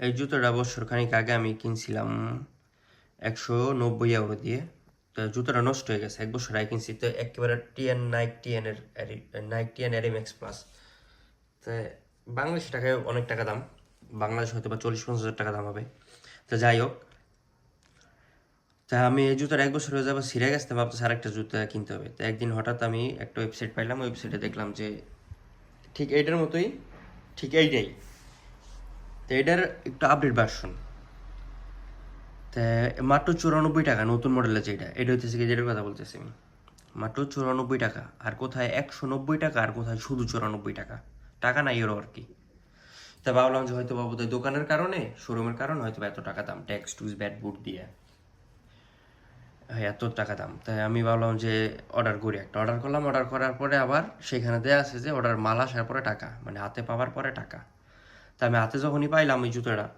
এই জুতোটা বছর খানিক আগে আমি কিনছিলাম 190 € দিয়ে। তো জুতোটা নষ্ট হয়ে গেছে, 1 বছর আগে কিনছি। তো একেবারে টিএন নাইক টিএন এর নাইক টিএন এরিম্যাক্স প্লাস। তো বাংলাদেশ টাকায় অনেক টাকা দাম, বাংলাদেশ হয়তো বা 40-50 হাজার টাকা দাম হবে। তো যাই হোক, তা আমি এই জুতোর 1 বছর হয়ে যাবো ছিঁড়ে গেছে, ভাবতেছি আরেকটা জুতো কিনতে হবে। তো একদিন হঠাৎ আমি একটা ওয়েবসাইট পাইলাম, ওয়েবসাইটে দেখলাম যে ঠিক এইটার মতোই, ঠিক এইটাই, তো এটার একটু আপডেট ভার্সন। তা মাত্র 94 টাকা, নতুন মডেলের যেটা, এটা হচ্ছে কি, যেটার কথা বলতেছি আমি, মাত্র 94 টাকা। আর কোথায় 190 টাকা, আর কোথায় শুধু 94 টাকা, টাকা নাই এরও আর কি। তা ভাবলাম যে হয়তো বাবু দোকানের কারণে, শোরুমের কারণে হয়তো এত টাকা দাম, ট্যাক্স টুক্স ব্যাট বুট দিয়ে এত টাকা দাম। তাই আমি ভাবলাম যে অর্ডার করি, একটা অর্ডার করলাম। অর্ডার করার পরে আবার সেখানে দেওয়া আছে যে অর্ডার মাল আসার পরে টাকা, মানে হাতে পাওয়ার পরে টাকা। তা আমি হাতে যখনই পাইলাম ওই জুতোটা,